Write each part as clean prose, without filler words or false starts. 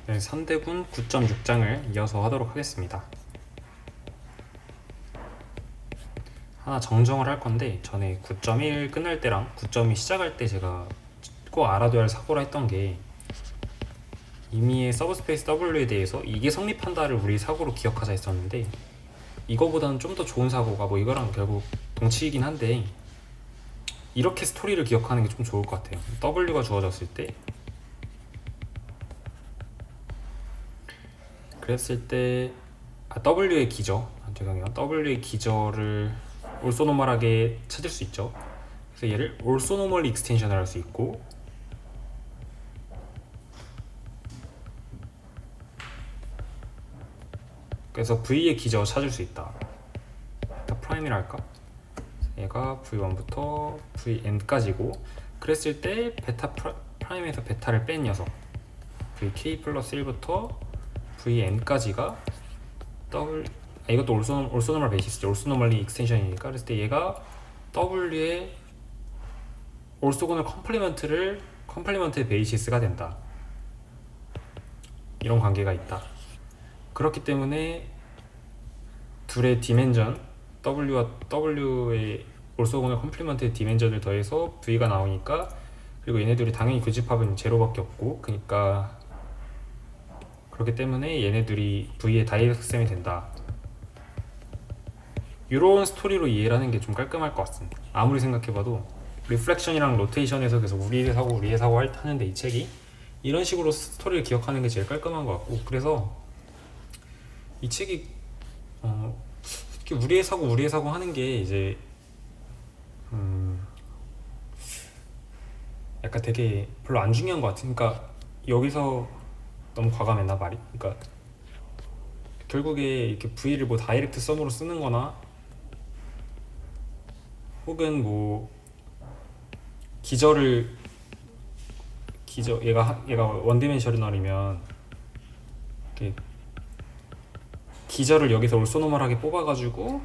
네, 선대군 9.6장을 이어서 하도록 하겠습니다. 하나 정정을 할 건데, 전에 9.1 끝날 때랑 9.2 시작할 때 제가 꼭 알아둬야 할 사고라 했던 게, 이미의 서브스페이스 W에 대해서 이게 성립한다를 우리 사고로 기억하자 했었는데, 이거보다는 좀 더 좋은 사고가 뭐 이거랑 결국 동치이긴 한데, 이렇게 스토리를 기억하는 게 좀 좋을 것 같아요. W가 주어졌을 때, 그랬을 때 W의 기저, 죄송해요. W의 기저를 올소노멀하게 찾을 수 있죠. 그래서 얘를 올소노멀 익스텐션을 할 수 있고, 그래서 V의 기저 찾을 수 있다. 베타 프라임이라 할까? 얘가 V1부터 Vn까지고, 그랬을 때 베타 프라임에서 베타를 뺀 녀석 Vk 플러스 1부터 Vn까지가 이것도 올소노멀 베이시스죠. 올소노멀리 익스텐션이니까. 그랬을 때 얘가 W의 올소고널 컴플리먼트의 베이시스가 된다. 이런 관계가 있다. 그렇기 때문에 둘의 디멘전, W와 W의 올소고널 컴플리먼트의 디멘전을 더해서 V가 나오니까, 그리고 얘네들이 당연히 교집합은 제로밖에 없고, 그러니까 그렇기 때문에 얘네들이 V의 다이렉트셈이 된다. 이런 스토리로 이해를 하는 게 좀 깔끔할 것 같습니다. 아무리 생각해봐도 리플렉션이랑 로테이션에서 계속 우리의 사고 하는데, 이 책이 이런 식으로 스토리를 기억하는 게 제일 깔끔한 것 같고, 그래서 이 책이 특히 우리의 사고 하는 게 이제 약간 되게 별로 안 중요한 것 같아. 그러니까 여기서 너무 과감했나 말이? 그러니까 결국에 이렇게 V를 뭐 다이렉트 썸으로 쓰는 거나, 혹은 뭐 얘가 원디멘셔널이면 기저를 여기서 올소노멀하게 뽑아가지고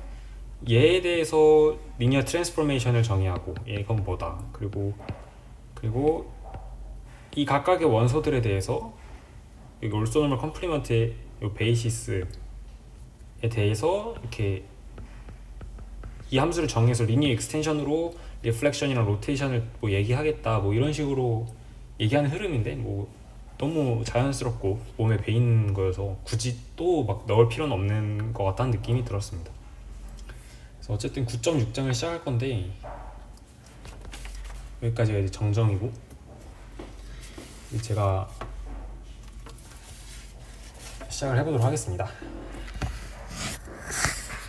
얘에 대해서 리니어 트랜스포메이션을 정의하고, 얘건 뭐다, 그리고 이 각각의 원소들에 대해서 여기 올소노멀 컴플리먼트의 요 베이시스에 대해서 이렇게 이 함수를 정해서 리니어 익스텐션으로 리플렉션이랑 로테이션을 뭐 얘기하겠다, 뭐 이런 식으로 얘기하는 흐름인데, 뭐 너무 자연스럽고 몸에 배인 거여서 굳이 또 막 넣을 필요는 없는 것 같다는 느낌이 들었습니다. 그래서 어쨌든 9.6장을 시작할 건데, 여기까지가 이제 정정이고, 제가 시작을 해보도록 하겠습니다.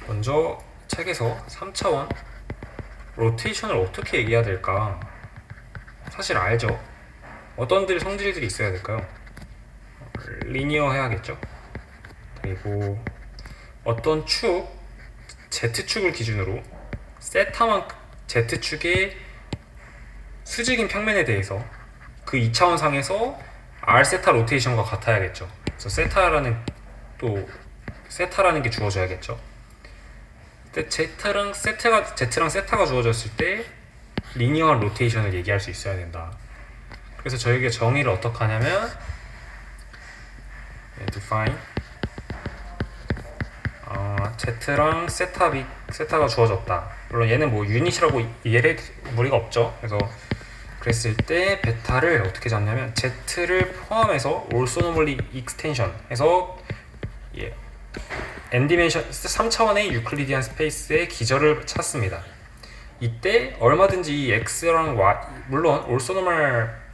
먼저 책에서 3차원 로테이션을 어떻게 얘기해야 될까? 사실 알죠. 어떤 성질들이 있어야 될까요? 리니어 해야겠죠. 그리고 어떤 Z축을 기준으로 Z축의 수직인 평면에 대해서 그 2차원 상에서 R세타 로테이션과 같아야겠죠. 그래서 세타라는 게 주어져야겠죠. 근데 Z랑 세타가 주어졌을 때 리니어한 로테이션을 얘기할 수 있어야 된다. 그래서 저에게 정의를 어떻게 하냐면, define Z랑 세타가 주어졌다. 물론 얘는 뭐 유닛이라고 이해를 무리가 없죠. 그래서 그랬을 때 베타를 어떻게 잡냐면, Z를 포함해서 올소노멀리 익스텐션 해서 n디멘션 3차원의 유클리디안 스페이스의 기저를 찾습니다. 이때 얼마든지 이 x랑 y, 물론 올소노멀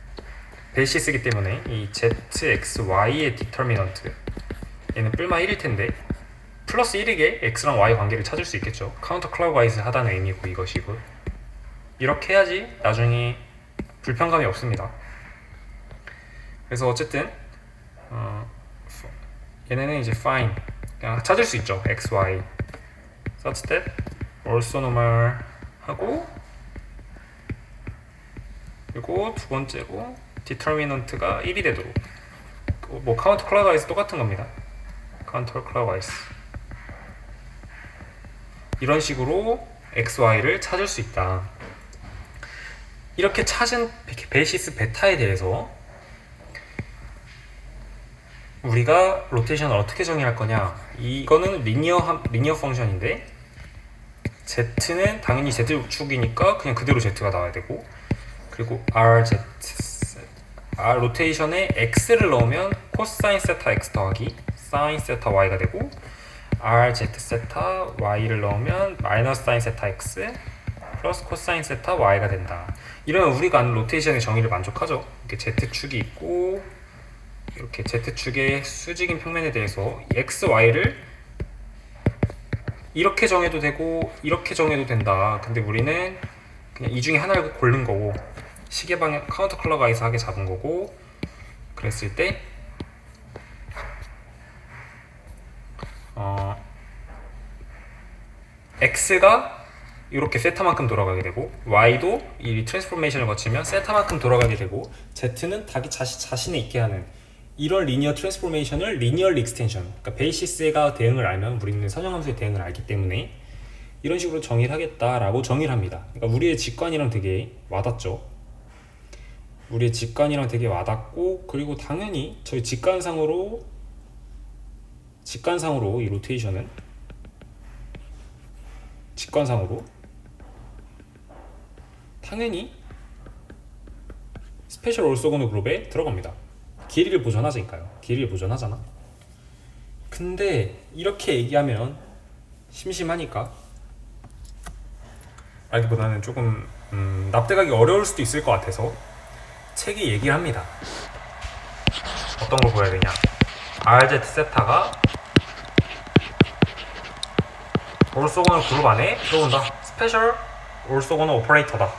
베이시스이기 때문에 이 zxy의 디터미넌트, 얘는 뿔마 1일 텐데 플러스 1이게 x랑 y 관계를 찾을 수 있겠죠. 카운터 클럭와이즈 하다는 의미고 이것이고, 이렇게 해야지 나중에 불편감이 없습니다. 그래서 어쨌든 얘네는 이제 find 그냥 찾을 수 있죠. x, y such that orthonormal 하고, 그리고 두 번째로 determinant가 1이 되도록, 뭐 counter clockwise 똑같은 겁니다. counter clockwise 이런 식으로 x, y를 찾을 수 있다. 이렇게 찾은 베이시스 베타에 대해서 우리가 로테이션을 어떻게 정의할 거냐? 이거는 리니어 펑션인데 z는 당연히 z축이니까 그냥 그대로 z가 나와야 되고, 그리고 로테이션에 x를 넣으면 코사인 세타 x 더하기 사인 세타 y가 되고, rz 세타 y를 넣으면 마이너스 사인 세타 x 플러스 코사인 세타 y가 된다. 이러면 우리가 아는 로테이션의 정의를 만족하죠. 이렇게 z축이 있고, 이렇게 z축의 수직인 평면에 대해서 x, y를 이렇게 정해도 되고 이렇게 정해도 된다. 근데 우리는 그냥 이 중에 하나를 고른 거고, 시계 방향 카운터 클럭와이즈하게 잡은 거고, 그랬을 때 x가 이렇게 세타만큼 돌아가게 되고, y도 이 트랜스포메이션을 거치면 세타만큼 돌아가게 되고, z는 자신에 있게 하는 이런 리니어 트랜스포메이션을 리니얼 익스텐션, 그러니까 베이시스가 대응을 알면 우리는 선형함수의 대응을 알기 때문에 이런 식으로 정의를 하겠다라고 정의를 합니다. 그러니까 우리의 직관이랑 되게 와닿죠. 우리의 직관이랑 되게 와닿고, 그리고 당연히 저희 직관상으로 이 로테이션은 직관상으로 당연히 스페셜 올소고노 그룹에 들어갑니다. 길이를 보존하자니까요. 길이를 보존하잖아. 근데 이렇게 얘기하면 심심하니까, 알기보다는 조금 납득하기 어려울 수도 있을 것 같아서 책이 얘기를 합니다. 어떤 걸 보여야 되냐? RZ 세타가 올소고노 그룹 안에 들어온다. 스페셜 올소고노 오퍼레이터다.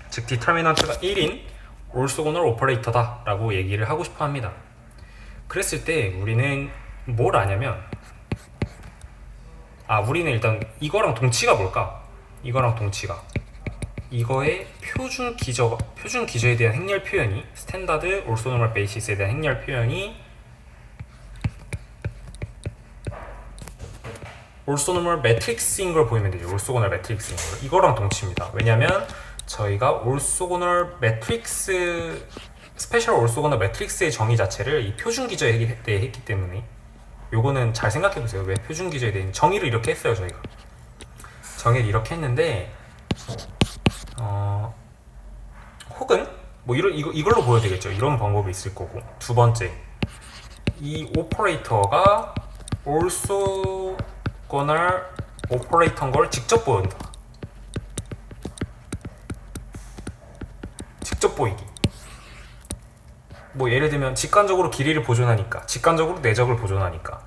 즉 디터미넌트가 1인 올소고널 오퍼레이터다 라고 얘기를 하고 싶어 합니다. 그랬을 때 우리는 뭘 아냐면, 우리는 일단 이거랑 동치가 뭘까? 이거랑 동치가 이거의 표준 기저에 대한 행렬 표현이, 스탠다드 올소노멀 베이시스에 대한 행렬 표현이 올소노멀 매트릭스인 걸 보이면 되죠. 올소고널 매트릭스인 걸. 이거랑 동치입니다. 왜냐면 저희가 올소고널 매트릭스, 스페셜 올소고널 매트릭스의 정의 자체를 이 표준 기저에 대해 했기 때문에, 요거는 잘 생각해보세요. 왜 표준 기저에 대해 정의를 이렇게 했어요. 저희가 정의를 이렇게 했는데, 혹은 뭐 이걸로 보여야 되겠죠. 이런 방법이 있을 거고, 두 번째, 이 오퍼레이터가 올소고널 오퍼레이터인 걸 직접 보인다. 직접 보이기. 뭐 예를 들면 직관적으로 길이를 보존하니까, 직관적으로 내적을 보존하니까,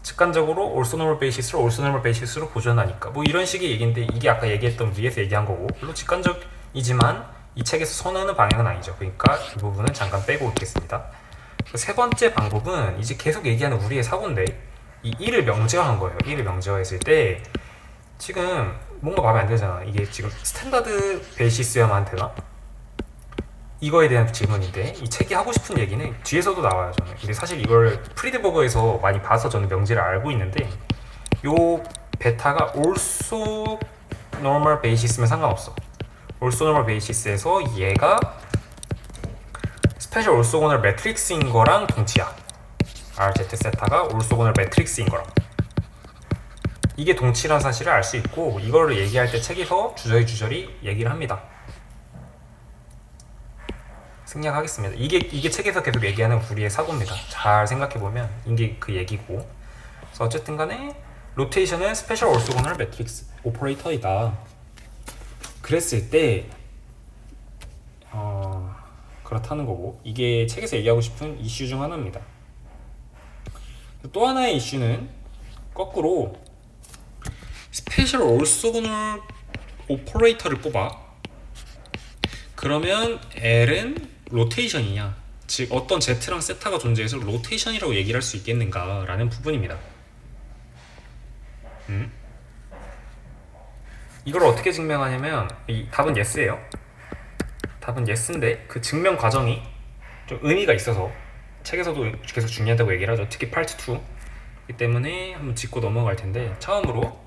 직관적으로 올소노멀 베이시스로 올소노멀 베이시스로 보존하니까, 뭐 이런 식의 얘기인데, 이게 아까 얘기했던 위에서 얘기한 거고, 물론 직관적이지만 이 책에서 선호하는 방향은 아니죠. 그러니까 이 부분은 잠깐 빼고 있겠습니다. 세 번째 방법은 이제 계속 얘기하는 우리의 사고인데, 이 1을 명제화한 거예요. 1을 명제화했을 때 지금 뭔가 마음에 안 들잖아. 이게 지금 스탠다드 베이시스야만 되나? 이거에 대한 질문인데, 이 책이 하고 싶은 얘기는 뒤에서도 나와요. 저는 근데 사실 이걸 프리드버거에서 많이 봐서 저는 명제를 알고 있는데, 요 베타가 also normal basis면 상관없어. also normal basis에서 얘가 스페셜 올소고널 매트릭스인 거랑 동치야. RZ 세타가 올소고널 매트릭스인 거랑, 이게 동치라는 사실을 알 수 있고, 이거를 얘기할 때 책에서 주저리 얘기를 합니다. 생략하겠습니다. 이게 책에서 계속 얘기하는 우리의 사고입니다. 잘 생각해보면 이게 그 얘기고. 그래서 어쨌든 간에 로테이션은 스페셜 올소고널 매트릭스 오퍼레이터이다. 그랬을 때 그렇다는 거고, 이게 책에서 얘기하고 싶은 이슈 중 하나입니다. 또 하나의 이슈는 거꾸로 스페셜 올소고널 오퍼레이터를 뽑아. 그러면 L은 로테이션이냐, 즉 어떤 Z랑 세타가 존재해서 로테이션이라고 얘기를 할 수 있겠는가 라는 부분입니다. 이걸 어떻게 증명하냐면, 이 답은 yes예요. 답은 yes인데 그 증명 과정이 좀 의미가 있어서 책에서도 계속 중요하다고 얘기를 하죠. 특히 파트 2이기 때문에 한번 짚고 넘어갈 텐데, 처음으로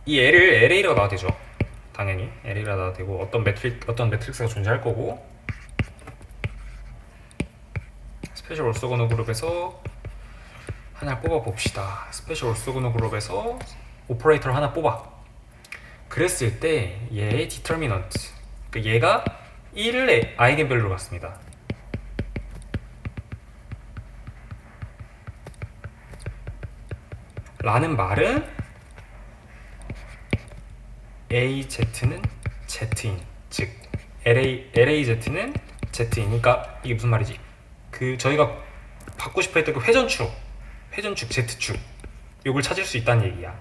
이 L을 LA라고 나와도 되죠. 당연히 LA라 놔도 되고 어떤 매트릭스가 존재할 거고 스페셜 올소고노 그룹에서 하나 뽑아 봅시다. 스페셜 올소고노 그룹에서 오퍼레이터를 하나 뽑아. 그랬을 때 얘의 디터미넌트, 그러니까 얘가 1을 아이겐밸류로 갖습니다. 라는 말은 AZ는 Z인, 즉 LAZ는 Z인. 그러니까 이게 무슨 말이지? 그 저희가 받고 싶어 했던 그 회전축 Z축 요걸 찾을 수 있다는 얘기야.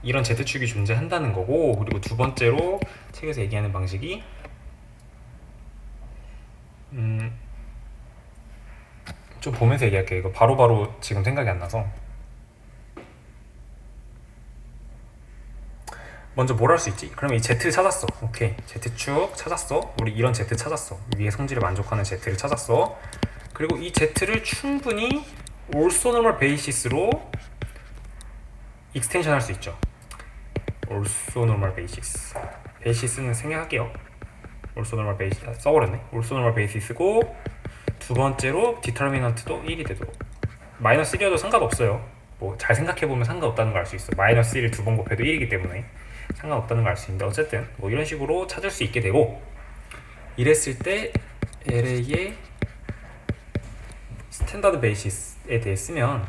이런 Z축이 존재한다는 거고, 그리고 두 번째로 책에서 얘기하는 방식이 좀 보면서 얘기할게요. 이거 바로바로 지금 생각이 안 나서. 먼저 뭘 할 수 있지? 그러면 이 Z를 찾았어. 오케이, Z축 찾았어. 우리 이런 Z 찾았어. 위의 성질을 만족하는 Z를 찾았어. 그리고 이 Z를 충분히 also normal basis로 익스텐션 할 수 있죠. also normal basis. basis는 생략할게요. also normal basis 써버렸네. also normal basis고, 두 번째로 디터미넌트도 1이 되도록. 마이너스 1이어도 상관없어요. 뭐 잘 생각해보면 상관없다는 걸 알 수 있어. 마이너스 1을 두 번 곱해도 1이기 때문에 상관없다는 걸 알 수 있는데, 어쨌든 뭐 이런 식으로 찾을 수 있게 되고, 이랬을 때 LA의 스탠다드 베이시스에 대해 쓰면,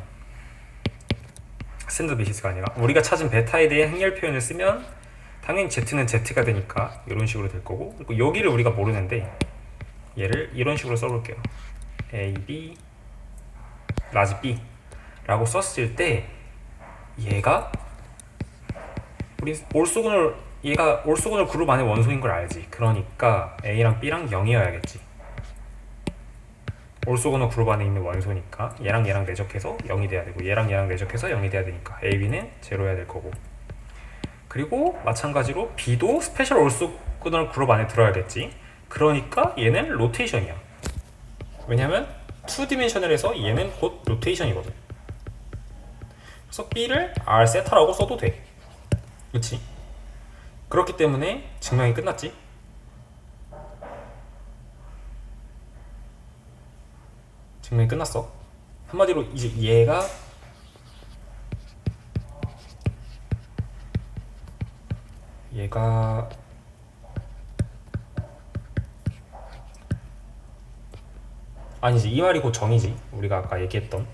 스탠다드 베이시스가 아니라 우리가 찾은 베타에 대한 행렬 표현을 쓰면 당연히 Z는 Z가 되니까 이런 식으로 될 거고, 그리고 여기를 우리가 모르는데 얘를 이런 식으로 써볼게요. A, B, 라지 B 라고 썼을 때 얘가 우리 얘가 올소근을 그룹 안에 원소인 걸 알지. 그러니까 A랑 B랑 0이어야겠지. 올소근을 그룹 안에 있는 원소니까 얘랑 내적해서 0이 돼야 되고, 얘랑 내적해서 0이 돼야 되니까 A, B는 0여야 될 거고, 그리고 마찬가지로 B도 스페셜 올소근을 그룹 안에 들어야겠지. 그러니까 얘는 로테이션이야. 왜냐면 2디멘셔널에서 얘는 곧 로테이션이거든. 그래서 B를 R 세타라고 써도 돼. 그치? 그렇기 때문에 증명이 끝났지. 증명이 끝났어. 한마디로 이제 얘가 아니지, 이 말이 곧 정의지. 우리가 아까 얘기했던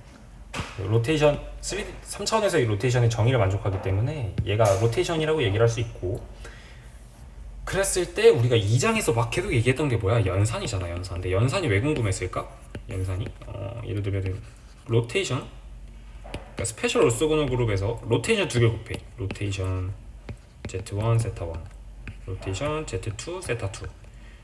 로테이션 3차원에서의 로테이션의 정의를 만족하기 때문에 얘가 로테이션이라고 얘기를 할 수 있고, 그랬을 때 우리가 2장에서 막 계속 얘기했던 게 뭐야? 연산이잖아, 연산. 근데 연산이 왜 궁금했을까? 연산이 예를 들면 로테이션, 그러니까 스페셜 올소고노 그룹에서 로테이션 두 개 곱해. 로테이션 Z1 세타 1, 로테이션 Z2 세타 2.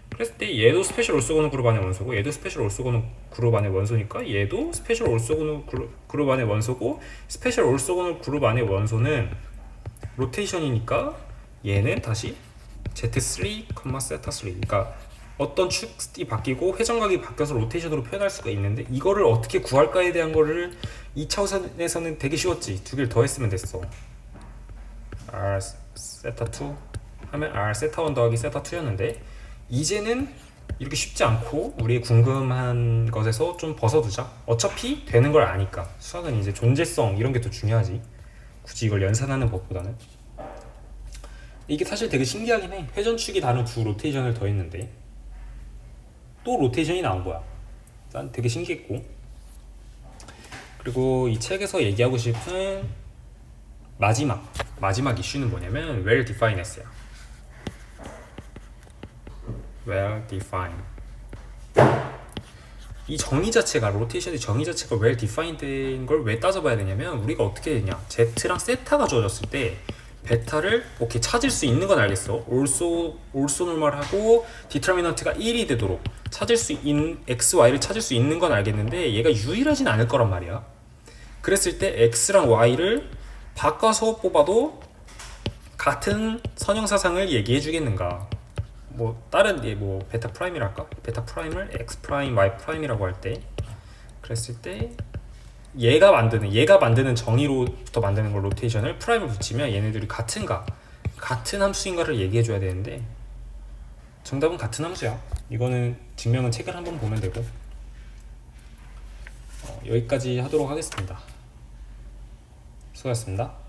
그랬을 때 얘도 스페셜 올소고노 그룹 안의 원소고, 얘도 스페셜 올소고노 그룹 안의 원소니까 얘도 스페셜 올소고노 그룹 안의 원소고, 스페셜 올소고노 그룹 안의 원소는 로테이션이니까 얘는 다시 Z3, 세타 3. 그러니까 어떤 축이 바뀌고 회전각이 바뀌어서 로테이션으로 표현할 수가 있는데, 이거를 어떻게 구할까에 대한 거를 2차원에서는 되게 쉬웠지. 두 개를 더했으면 됐어. R 세타 2 하면 R 세타 1 더하기 세타 2였는데, 이제는 이렇게 쉽지 않고 우리의 궁금한 것에서 좀 벗어두자. 어차피 되는 걸 아니까. 수학은 이제 존재성 이런 게 더 중요하지. 굳이 이걸 연산하는 것보다는. 이게 사실 되게 신기하긴 해. 회전축이 다른 두 로테이션을 더했는데 또 로테이션이 나온 거야. 난 되게 신기했고, 그리고 이 책에서 얘기하고 싶은 마지막 이슈는 뭐냐면 well definedness야. well defined. 이 정의 자체가, 로테이션의 정의 자체가 well defined인 걸 왜 따져봐야 되냐면, 우리가 어떻게 되냐, Z랑 세타가 주어졌을 때 베타를 오케이 찾을 수 있는 건 알겠어. also normal하고 디터미넌트가 1이 되도록 찾을 수 있는 x, y를 찾을 수 있는 건 알겠는데 얘가 유일하진 않을 거란 말이야. 그랬을 때 x랑 y를 바꿔서 뽑아도 같은 선형사상을 얘기해 주겠는가. 뭐 다른 뭐 베타 프라임이랄까? 베타 프라임을 x 프라임, y 프라임이라고 할 때, 그랬을 때 얘가 만드는 정의로부터 만드는 걸 로테이션을 프라임을 붙이면 얘네들이 같은가 같은 함수인가를 얘기해줘야 되는데 정답은 같은 함수야. 이거는 증명은 책을 한번 보면 되고. 여기까지 하도록 하겠습니다. 수고하셨습니다.